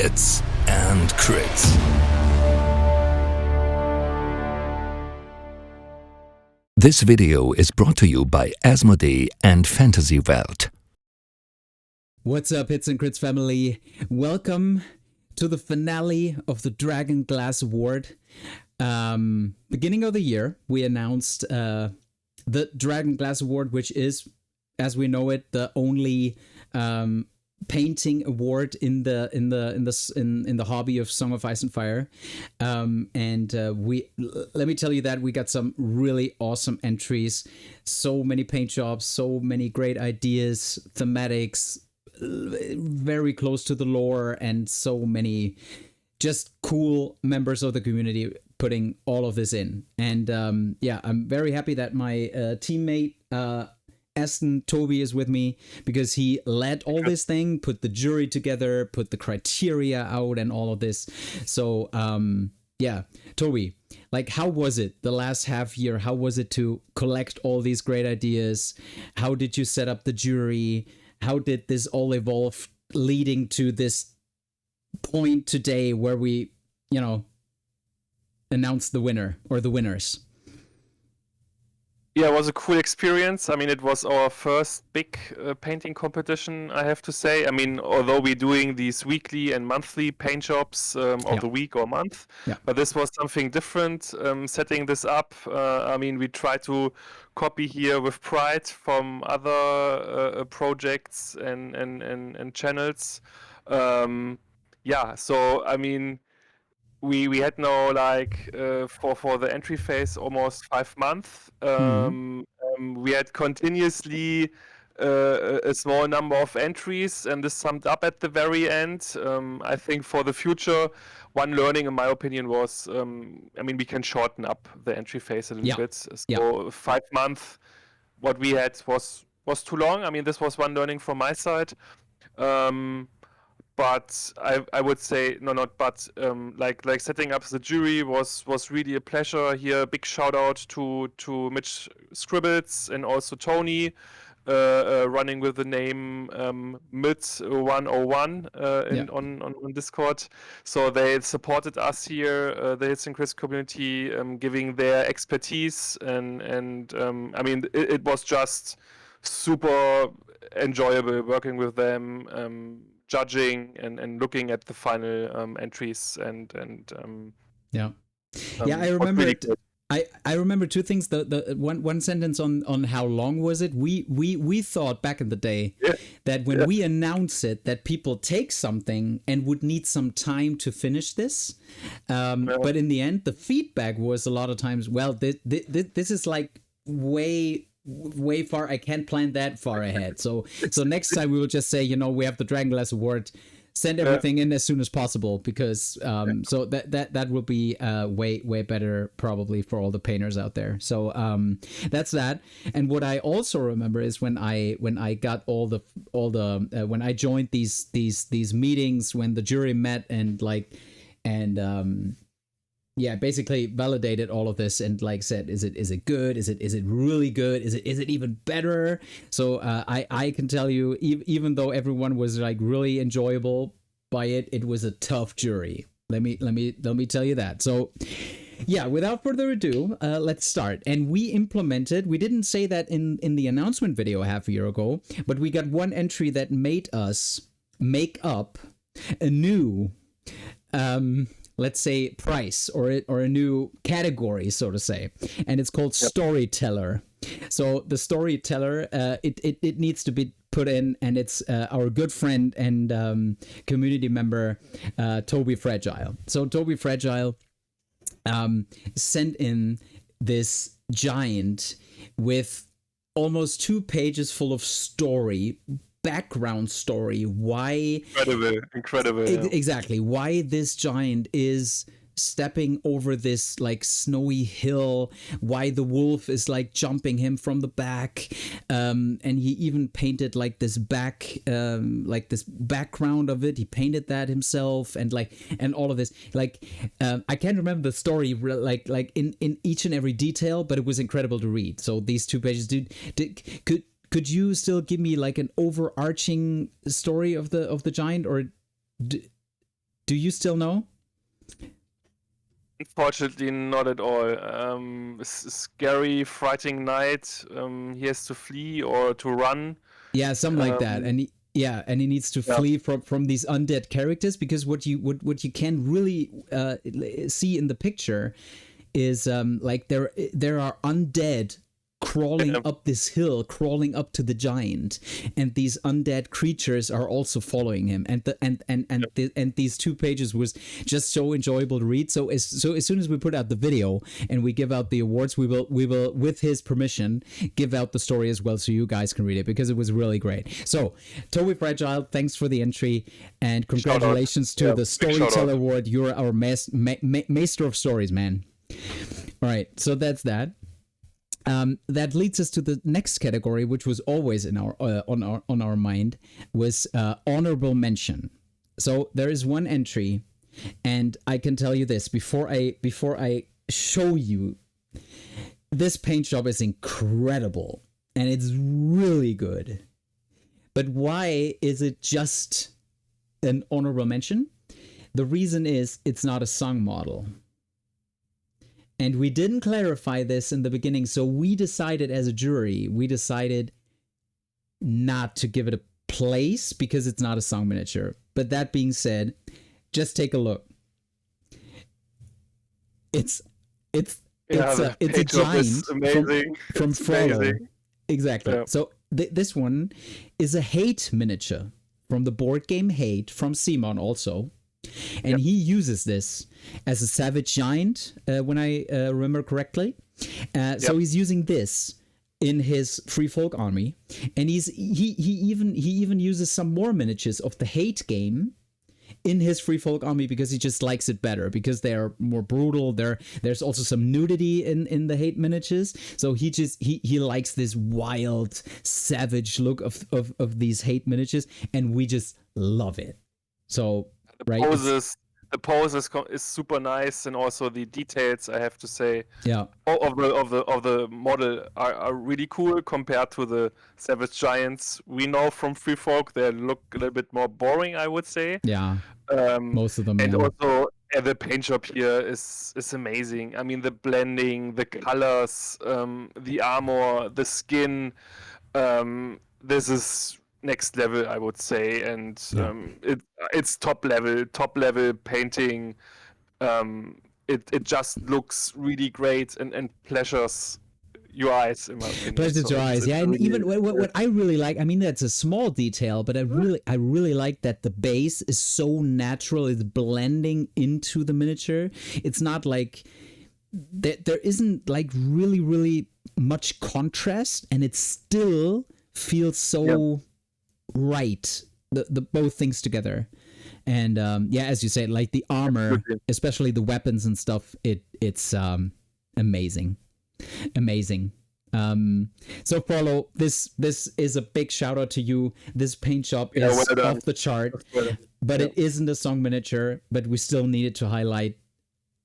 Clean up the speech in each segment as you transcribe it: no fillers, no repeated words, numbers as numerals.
Hits and Crits. This video is brought to you by Asmodee and Fantasy Welt. What's up, Hits and Crits family? Welcome to the finale of the Dragonglass Award. Beginning of the year, we announced the Dragonglass Award, which is, as we know it, the only painting award in the hobby of Song of Ice and Fire. Let me tell you that we got some really awesome entries, so many paint jobs, so many great ideas, thematics, very close to the lore, and so many just cool members of the community putting all of this in. And I'm very happy that my teammate Aston Toby is with me, because he led all this thing, put the jury together, put the criteria out and all of this. So Toby, like, how was it the last half year? How was it to collect all these great ideas? How did you set up the jury? How did this all evolve, leading to this point today where we, announce the winner or the winners? Yeah, it was a cool experience. I mean, it was our first big painting competition, I have to say. I mean, although we're doing these weekly and monthly paint jobs of the week or month, but this was something different, setting this up. I mean, we try to copy here with pride from other projects and channels. So, I mean, we had now, like, for the entry phase, almost 5 months. We had continuously a small number of entries, and this summed up at the very end. I think for the future, one learning, in my opinion, was, we can shorten up the entry phase a little bit. So 5 months, what we had was too long. I mean, this was one learning from my side. But I would say like setting up the jury was really a pleasure here. Big shout out to Mitch Scribbles and also Tony, running with the name Mid101 on Discord. So they supported us here, the Hits and Chris community, giving their expertise, and it was just super enjoyable working with them. Judging and looking at the final entries I remember it. I remember two things. The one sentence on how long was it. We thought back in the day that when we announce it, that people take something and would need some time to finish this. But in the end, the feedback was a lot of times, well, this is like way far. I can't plan that far ahead. So next time we will just say, we have the Dragonglass Award, send everything in as soon as possible, because so that will be way better probably for all the painters out there. So that's that. And what I also remember is when I got all the when I joined these meetings, when the jury met and basically validated all of this and said, is it good? Is it really good? Is it even better? So I can tell you, even though everyone was really enjoyable by it, it was a tough jury. Let me tell you that. So without further ado, let's start. And we didn't say that in the announcement video half a year ago, but we got one entry that made us make up a new let's say price or a new category, so to say, and it's called Storyteller. So the Storyteller, it needs to be put in, and it's our good friend and community member Toby Fragile. So Toby Fragile sent in this giant with almost 2 pages full of background story, why incredible exactly why this giant is stepping over this snowy hill, why the wolf is jumping him from the back, and he even painted this this background of it. He painted that himself, and all of this. I can't remember the story in each and every detail, but it was incredible to read. So these 2 pages, could you still give me an overarching story of the giant, or Do you still know? Unfortunately, not at all. Scary, frightening night. He has to flee or to run. Yeah, something like that. And he needs to flee from these undead characters, because what you can really see in the picture is like there are undead crawling up this hill, crawling up to the giant, and these undead creatures are also following him. And these 2 pages was just so enjoyable to read. So as soon as we put out the video and we give out the awards, we will with his permission give out the story as well, so you guys can read it, because it was really great. So Toby Fragile, thanks for the entry, and congratulations to the Storyteller Award. You're our master of stories, man. All right, so that's that. That leads us to the next category, which was always in our on our mind, was honorable mention. So there is one entry, and I can tell you this before I show you. This paint job is incredible, and it's really good. But why is it just an honorable mention? The reason is it's not a song model. And we didn't clarify this in the beginning, so we decided as a jury, not to give it a place because it's not a song miniature. But that being said, just take a look. It's a giant from Frollo. Exactly. Yeah. So this one is a Hate miniature from the board game Hate from cmon also. And he uses this as a savage giant, when I remember correctly. So he's using this in his Free Folk army, and he even uses some more miniatures of the Hate game in his Free Folk army, because he just likes it better, because they are more brutal. There's also some nudity in the Hate miniatures, so he likes this wild, savage look of these Hate miniatures, and we just love it. So. The poses is super nice, and also the details, I have to say, of the model are really cool compared to the Savage Giants we know from Free Folk. They look a little bit more boring, I would say. Yeah, most of them. And also the paint job here is amazing. I mean, the blending, the colors, the armor, the skin. This is next level, I would say, and it's top level painting. It just looks really great and pleasures your eyes, in my opinion. Pleasures your eyes, yeah. And really, even what I really like, I mean, that's a small detail, but I really like that the base is so natural. It's blending into the miniature. It's not like there isn't like really much contrast, and it still feels so right, the both things together. And as you say, like the armor, especially the weapons and stuff, it's amazing. So Frollo, this is a big shout out to you. This paint job is off the chart, but it isn't a song miniature, but we still needed to highlight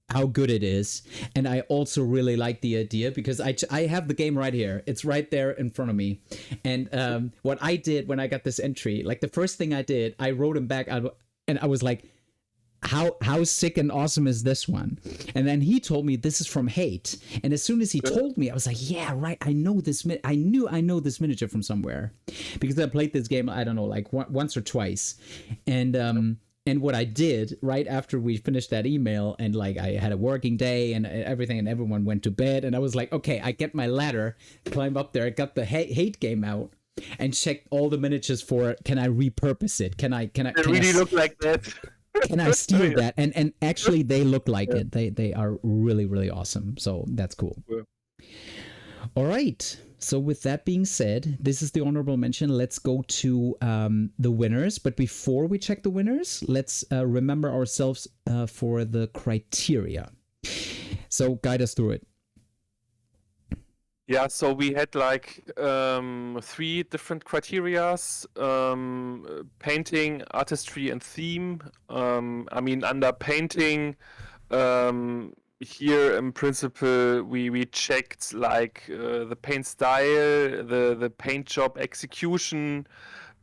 how good it is. And I also really like the idea, because I have the game right here. It's right there in front of me. And what I did when I got this entry, like the first thing I did, I wrote him back, and I was like, how sick and awesome is this one? And then he told me this is from Hate. And as soon as he told me, I was like, yeah, right. I know this. I know this miniature from somewhere, because I played this game, I don't know, like once or twice. And what I did right after we finished that email, and like I had a working day and everything, and everyone went to bed, and I was like, okay, I get my ladder, climb up there, I got the Hate game out, and checked all the miniatures for, can I repurpose it? Can I look like that? Can I steal that? And actually they look like it. They are really awesome. So that's cool. Yeah. All right. So with that being said, this is the honorable mention. Let's go to the winners. But before we check the winners, let's remember ourselves for the criteria. So guide us through it. Yeah, so we had like 3 different criterias: painting, artistry, and theme. I mean, under painting, here in principle we checked like the paint style, the paint job execution,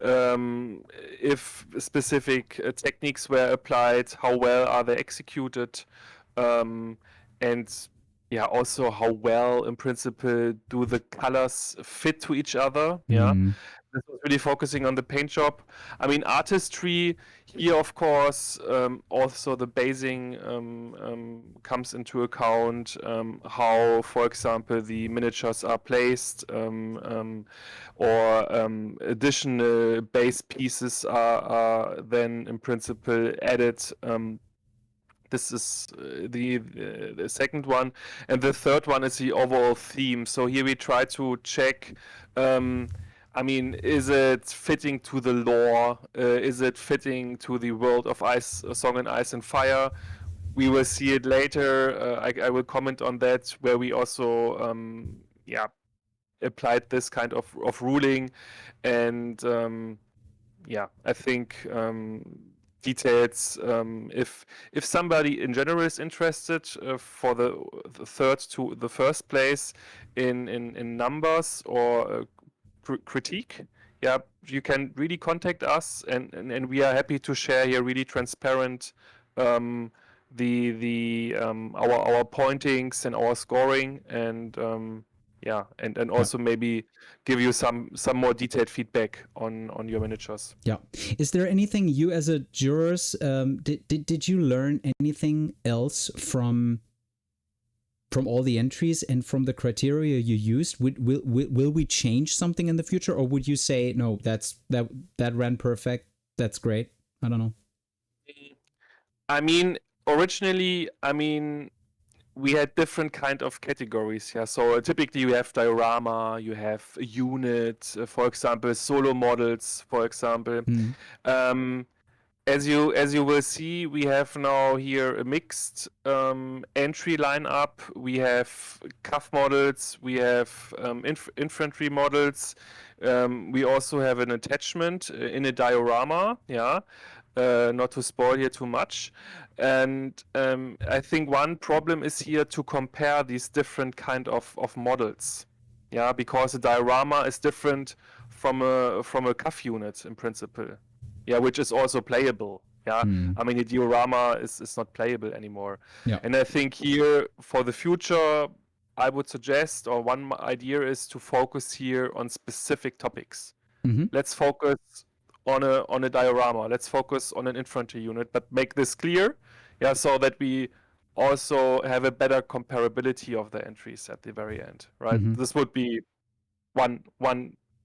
um, if specific techniques were applied, how well are they executed, um, and yeah, also how well, in principle, do the colors fit to each other? Yeah, Mm. this was really focusing on the paint job. I mean, artistry here, of course, also the basing comes into account. How, for example, the miniatures are placed, or additional base pieces are then, in principle, added. This is the second one, and the third one is the overall theme. So here we try to check. I mean, is it fitting to the lore? Is it fitting to the world of Ice, Song and Ice and Fire? We will see it later. I will comment on that, where we also yeah, applied this kind of ruling, and yeah, I think details. If somebody in general is interested for the third to the first place in numbers or critique, yeah, you can really contact us, and we are happy to share here really transparent our pointings and our scoring, and yeah, and also maybe give you some more detailed feedback on your miniatures. Yeah. Is there anything you as a jurors did you learn anything else from all the entries and from the criteria you used? Will we change something in the future, or would you say no, that ran perfect, that's great? I don't know. I mean, originally, we had different kind of categories. Yeah, so typically you have diorama, you have a unit, for example, solo models, for example. Um, as you will see, we have now here a mixed entry lineup. We have CAF models, we have infantry models. We also have an attachment in a diorama. Yeah. Not to spoil here too much. And I think one problem is here to compare these different kind of models. Yeah, because a diorama is different from a CAF unit in principle. Yeah, which is also playable. Yeah, I mean, a diorama is not playable anymore. Yeah. And I think here for the future, I would suggest, or one idea is to focus here on specific topics. Let's focus on a diorama. Let's focus on an infantry unit, but make this clear, yeah, so that we also have a better comparability of the entries at the very end, right? This would be one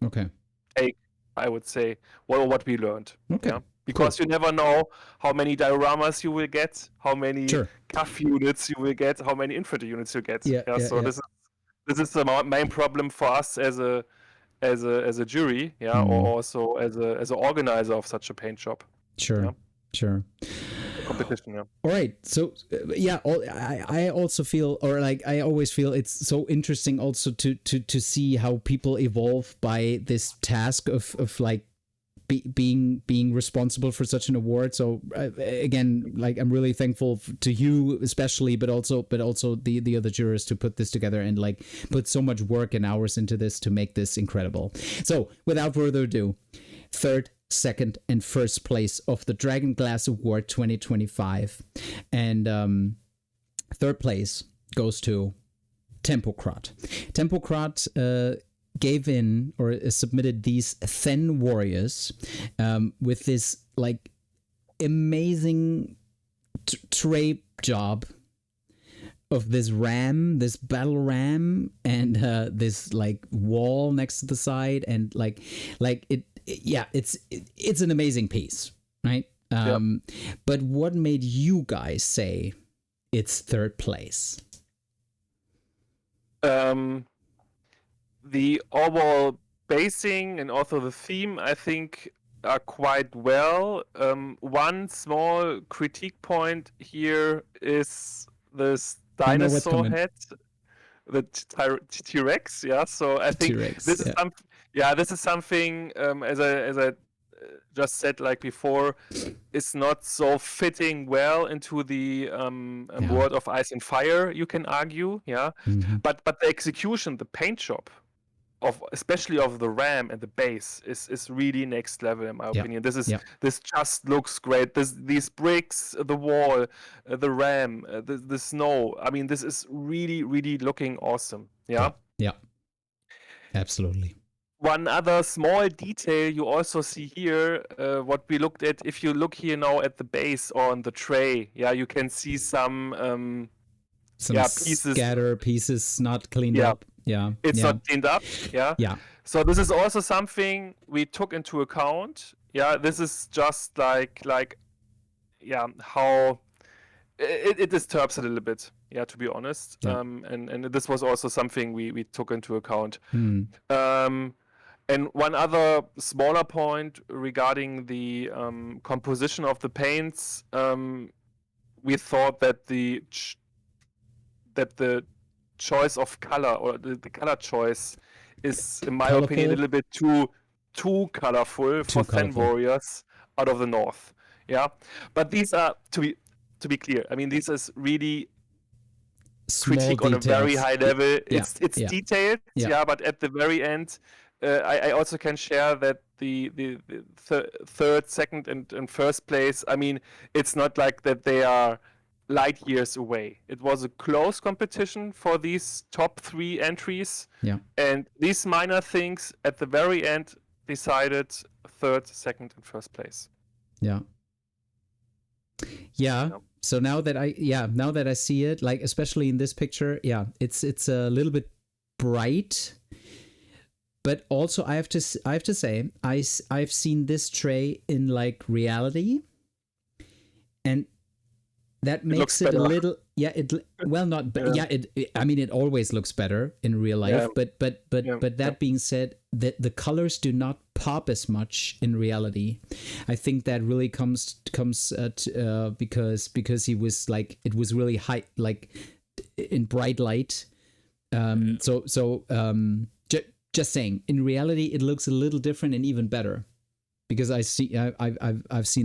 Okay. take, I would say, what we learned. Okay. Yeah? Because you never know how many dioramas you will get, how many CAF units you will get, how many infantry units you get. So this is the main problem for us as a jury, yeah, or also as an organizer of such a paint shop. Sure. Competition, yeah. All right. So yeah, I also feel, or like I always feel, it's so interesting also to see how people evolve by this task of like being responsible for such an award. So again, like I'm really thankful to you especially, but also the other jurors to put this together and like put so much work and hours into this to make this incredible. So without further ado, third, second, and first place of the Dragonglass Award 2025, and third place goes to Tempocrat. Tempocrat gave in or submitted these Then warriors with this like amazing tray job of this battle ram, and this like wall next to the side, and like it's an amazing piece, right? But what made you guys say it's third place? The overall basing and also the theme, I think, are quite well. One small critique point here is this dinosaur head, the T-Rex. Yeah, so I think T-Rex, this is this is something, as I just said like before, is not so fitting well into the world of Ice and Fire, you can argue. Yeah, but the execution, the paint job, especially of the RAM and the base is really next level in my opinion. This just looks great. These bricks, the wall, the RAM, the snow. I mean, this is really, really looking awesome. Yeah. Absolutely. One other small detail you also see here, what we looked at, if you look here now at the base or on the tray, you can see some pieces not cleaned up. It's not cleaned up. So this is also something we took into account. This is just like how it disturbs a little bit, to be honest. And this was also something we took into account. And one other smaller point regarding the composition of the paints, we thought that the choice of color, or the color choice, is, in my opinion, a little bit too colorful for Fen Warriors out of the north. But these are, to be clear, I mean, this is really small critique details. On a very high level. It's detailed, but at the very end, I also can share that the third, second, and first place, I mean, it's not like that they are light years away. It was a close competition for these top 3 entries. And these minor things at the very end decided third, second, and first place. So now that I see it, like especially in this picture, it's a little bit bright. But also I have to say I've seen this tray in like reality, and that makes it a little I mean, it always looks better in real life, but that being said, that the colors do not pop as much in reality. I think that really comes because he was like, it was really high, like in bright light. Just saying, in reality, it looks a little different and even better, because I've seen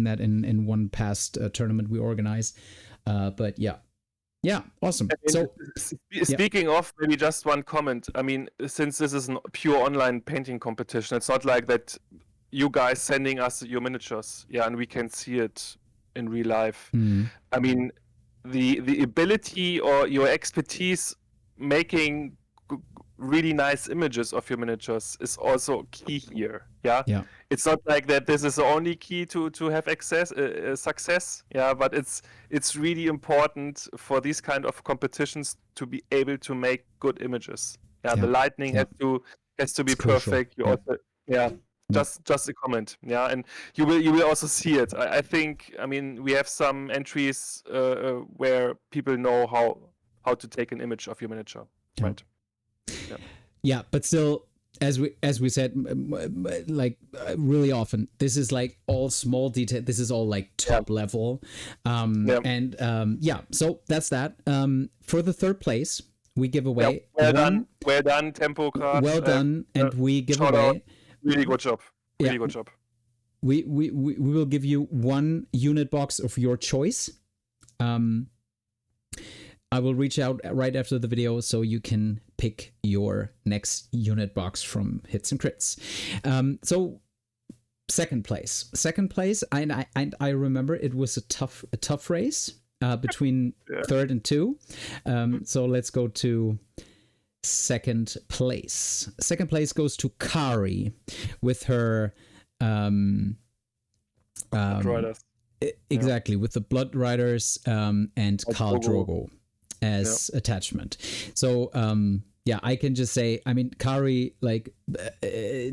that in one past tournament we organized. But awesome. So speaking of, maybe just one comment. I mean, since this is a pure online painting competition, it's not like that you guys sending us your miniatures, and we can see it in real life. I mean, the ability or your expertise making really nice images of your miniatures is also key here. It's not like that this is the only key to have success, but it's really important for these kind of competitions to be able to make good images. The lighting has to be it's perfect. Crucial. You also just a comment. And you will also see it. I think, I mean, we have some entries where people know how to take an image of your miniature, right? But still, as we said, like really often, this is like all small detail. This is all like top level, so that's that. For the third place, we give away. Well done, Tempo Craft. Well done, and we give away. Really good job. Good job. We will give you 1 unit box of your choice. I will reach out right after the video so you can pick your next unit box from Hits and Crits. So second place, and I remember it was a tough race between third and 2. So let's go to second place. Second place goes to Kari with her Riders. Exactly, with the Blood Riders and Khal Drogo as attachment. So I can just say, I mean, Kari like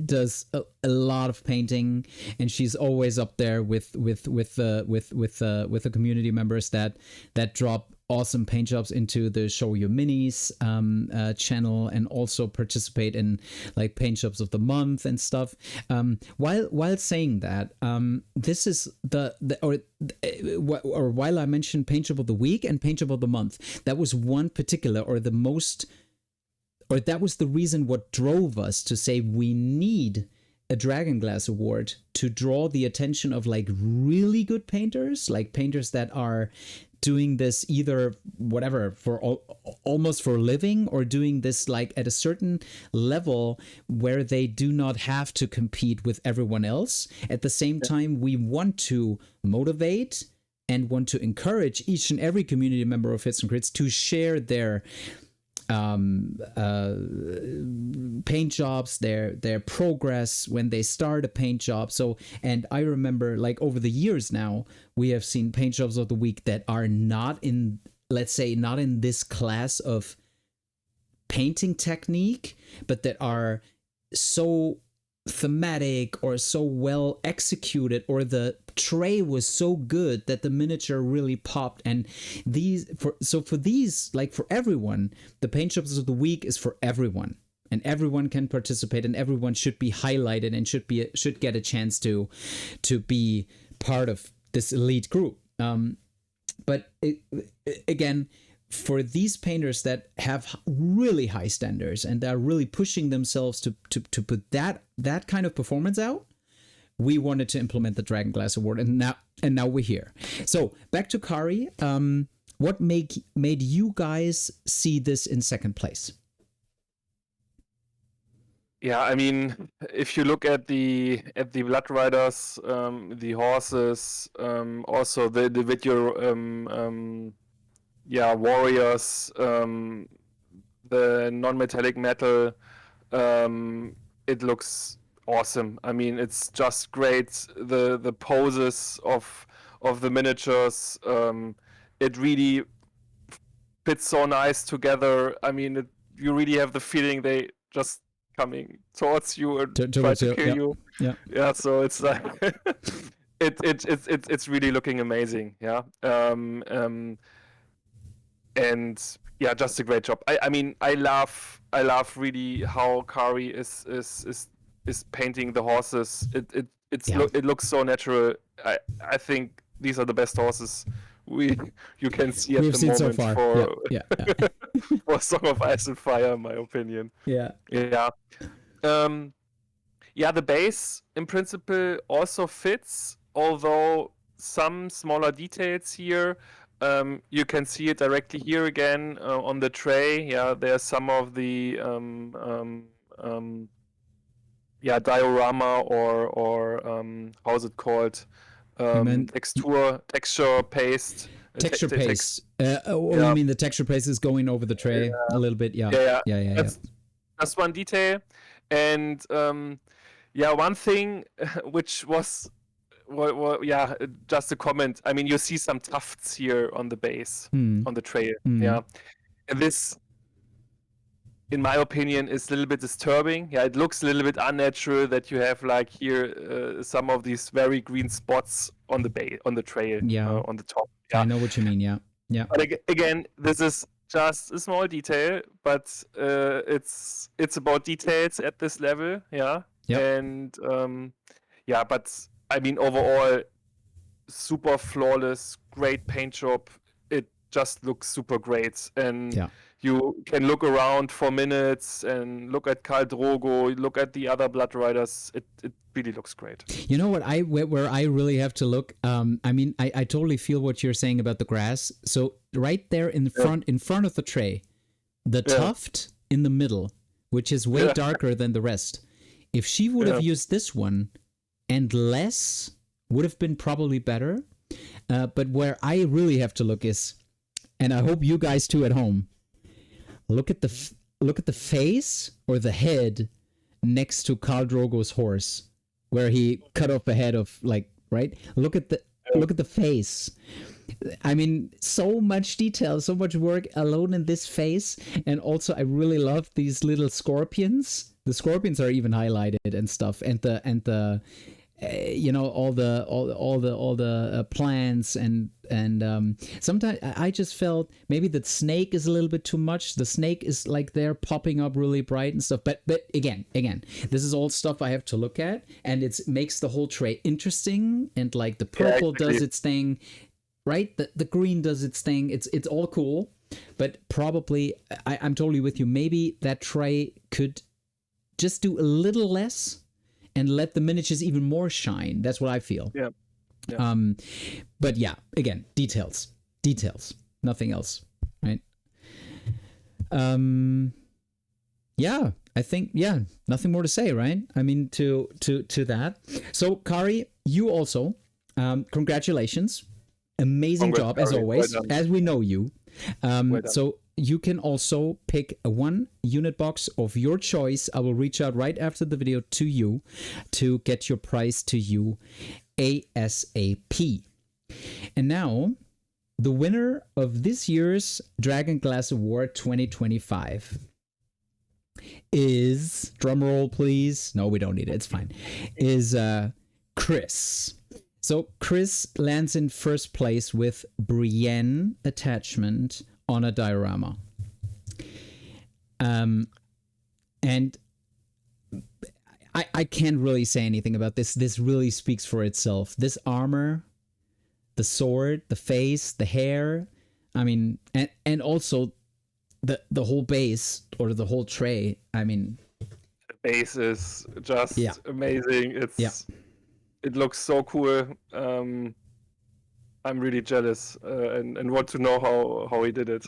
does a lot of painting, and she's always up there with the community members that drop awesome paint jobs into the Show Your Minis channel, and also participate in like paint jobs of the month and stuff. While saying that, this is or while I mentioned paint job of the week and paint job of the month, that was one particular, that was the reason what drove us to say we need a Dragonglass Award to draw the attention of like really good painters, like painters that are doing this either whatever for almost for a living, or doing this like at a certain level where they do not have to compete with everyone else. At the same time, we want to motivate and want to encourage each and every community member of Hits and Crits to share their paint jobs, their progress when they start a paint job. So, and I remember like over the years now, we have seen paint jobs of the week that are not in, let's say, not in this class of painting technique, but that are so thematic or so well executed, or the tray was so good that the miniature really popped. And for these, like for everyone, the paint jobs of the week is for everyone, and everyone can participate, and everyone should be highlighted and should get a chance to be part of this elite group. But again, for these painters that have really high standards and are really pushing themselves to put that kind of performance out, we wanted to implement the Dragonglass Award, and now we're here. So back to Kari. What made you guys see this in second place? Yeah, I mean, if you look at the Blood Riders, the horses, also the video, warriors, the non-metallic metal, it looks awesome. I mean, it's just great. The poses of the miniatures, it really fits so nice together. I mean, you really have the feeling they just coming towards you and try to kill you. Yeah. So it's like it's really looking amazing. Yeah. And yeah, just a great job. I mean, I love really how Kari is painting the horses. It looks so natural. I think these are the best horses you can see at the moment so far. for Song of Ice and Fire, in my opinion. Yeah. The base in principle also fits, although some smaller details here. You can see it directly here again on the tray. Yeah, there's some of the diorama or how's it called? Texture paste. Texture paste. You mean the texture paste is going over the tray a little bit? Yeah. That's one detail, and one thing which was. Well, just a comment. I mean, you see some tufts here on the base, on the trail. Yeah, and this, in my opinion, is a little bit disturbing. Yeah, it looks a little bit unnatural that you have like here some of these very green spots on the trail. On the top. Yeah. I know what you mean. Yeah. But again, this is just a small detail, but it's about details at this level. Yeah. And but. I mean, overall, super flawless, great paint job. It just looks super great. And you can look around for minutes and look at Khal Drogo, look at the other Blood Riders. It really looks great. You know what? Where I really have to look, I mean, I totally feel what you're saying about the grass. So right there in front of the tray, the tuft in the middle, which is way darker than the rest. If she would have used this one, and less would have been probably better. But where I really have to look is, and I hope you guys too at home, look at the face or the head next to Khal Drogo's horse, where he cut off the head of right. Look at the face. I mean, so much detail, so much work alone in this face. And also, I really love these little scorpions. The scorpions are even highlighted and stuff, and the all the plants and sometimes I just felt maybe the snake is a little bit too much. The snake is like they're popping up really bright and stuff. But again, this is all stuff I have to look at, and it makes the whole tray interesting. And like the purple does its thing, right? The green does its thing. It's all cool, but probably I'm totally with you. Maybe that tray could just do a little less and let the miniatures even more shine. That's what I feel. Yeah. But again, details. details, nothing else, right? Yeah, I think, yeah, nothing more to say, right? I mean, to that. So Kari, you also, congratulations, amazing job as Kari. always, Well done. as we know you. Well done. So you can also pick one unit box of your choice. I will reach out right after the video to you to get your prize to you ASAP. And now, the winner of this year's Dragonglass Award 2025 is, drumroll please, no, we don't need it, it's fine, is Chris. So Chris lands in first place with Brienne attachment on a diorama. And I can't really say anything about this. This really speaks for itself. This armor, the sword, the face, the hair, I mean, and also the whole base or the whole tray. I mean, The base is just amazing. It looks so cool. I'm really jealous and want to know how he did it.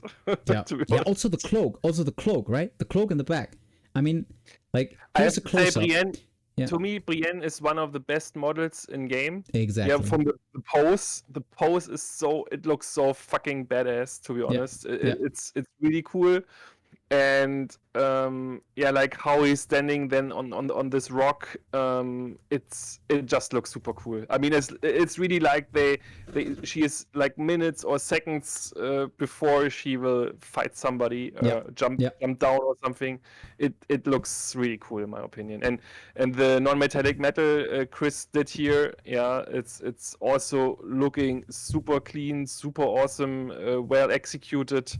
Yeah. Yeah. Also the cloak, right? The cloak in the back. I mean, like, I here's have a to say, close up. Brienne, Yeah. to me, Brienne is one of the best models in game. Exactly. Yeah, from the pose. The pose is it looks so fucking badass, to be honest. It's really cool. And like how he's standing then on this rock, it just looks super cool. I mean, it's really like she is like minutes or seconds before she will fight somebody, jump down or something. It looks really cool in my opinion. And the non-metallic metal Chris did here, it's also looking super clean, super awesome, well executed.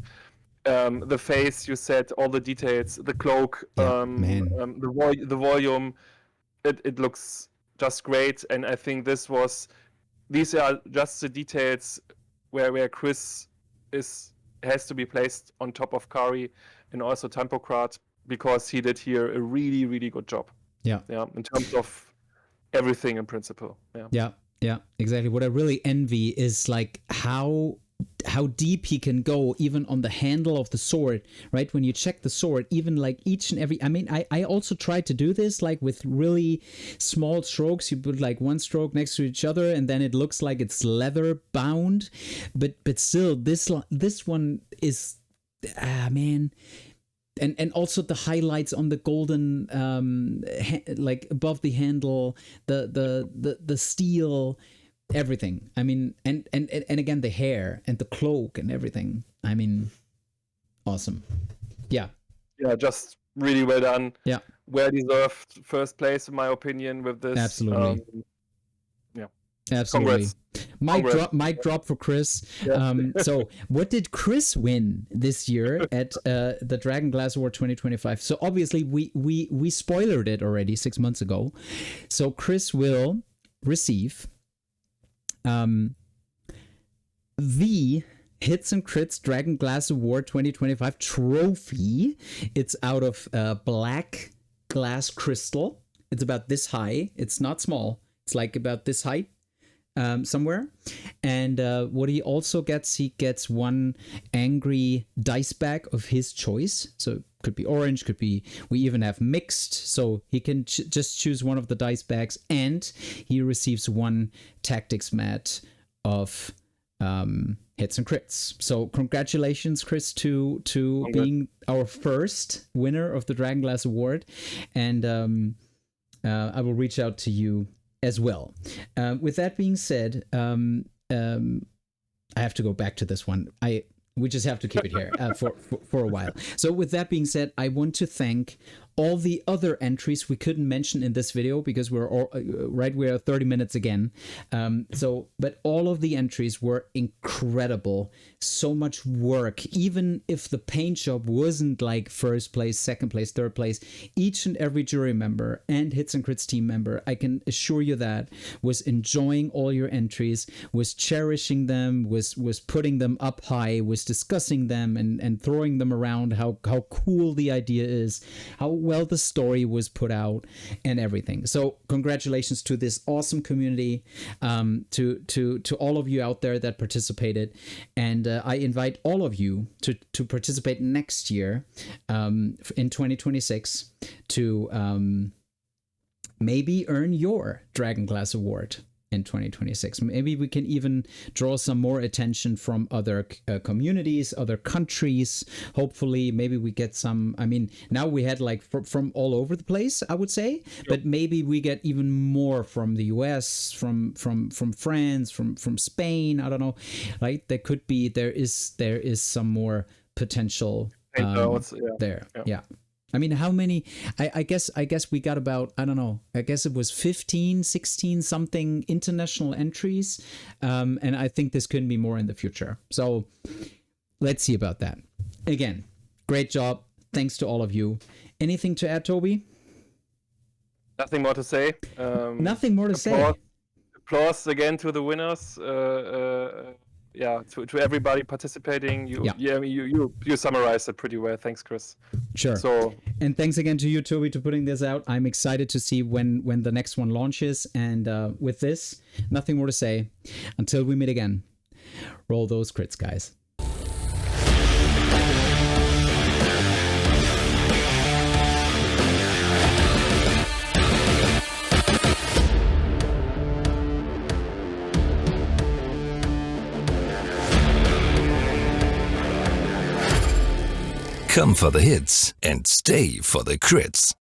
The face, you said, all the details, the cloak, the volume, it looks just great. And I think these are just the details where Chris has to be placed on top of Kari and also Tempocrat, because he did here a really, really good job. Yeah, in terms of everything in principle. Yeah, exactly. What I really envy is like how deep he can go even on the handle of the sword, right? When you check the sword, even like each and every, I mean, I also tried to do this like with really small strokes. You put like one stroke next to each other and then it looks like it's leather bound, but still this one is, man. And also the highlights on the golden, like above the handle, the steel, everything. I mean, and again, the hair and the cloak and everything. I mean, awesome. Yeah, just really well done. Yeah, well deserved first place in my opinion with this. Absolutely. Absolutely. Mic drop for Chris. So what did Chris win this year at the Dragonglass Award 2025? So obviously we spoilered it already 6 months ago. So Chris will receive the Hits and Crits Dragonglass Award 2025 trophy. It's out of black glass crystal. It's about this high. It's not small. It's like about this height. Somewhere. And what he also gets, he gets one angry dice bag of his choice. So it could be orange, could be, we even have mixed. So he can just choose one of the dice bags, and he receives one tactics mat of Hits and Crits. So congratulations, Chris, to being our first winner of the Dragonglass Award. And I will reach out to you as well. With that being said, I have to go back to this one. We just have to keep it here for a while. So with that being said, I want to thank all the other entries we couldn't mention in this video because we're 30 minutes again. But all of the entries were incredible. So much work. Even if the paint job wasn't like first place, second place, third place, each and every jury member and Hits and Crits team member, I can assure you that, was enjoying all your entries, was cherishing them, was putting them up high, was discussing them and throwing them around, how cool the idea is, how well the story was put out and everything. So congratulations to this awesome community, to all of you out there that participated, and I invite all of you to participate next year, in 2026, to maybe earn your Dragonglass Award in 2026. Maybe we can even draw some more attention from other communities, other countries. Hopefully, maybe we get some. I mean, now we had like from all over the place, I would say, but maybe we get even more from the US, from France, from Spain. I don't know. Right? There is some more potential there. Yeah. I mean, how many? I guess we got about, I don't know, I guess it was 15, 16 something international entries. And I think this could be more in the future. So let's see about that. Again, great job. Thanks to all of you. Anything to add, Toby? Nothing more to say. Nothing more to say. Applause again to the winners. To everybody participating. You summarized it pretty well. Thanks, Chris. Sure. And thanks again to you, Toby, to putting this out. I'm excited to see when the next one launches. And with this, nothing more to say. Until we meet again, roll those crits, guys. Come for the hits and stay for the crits.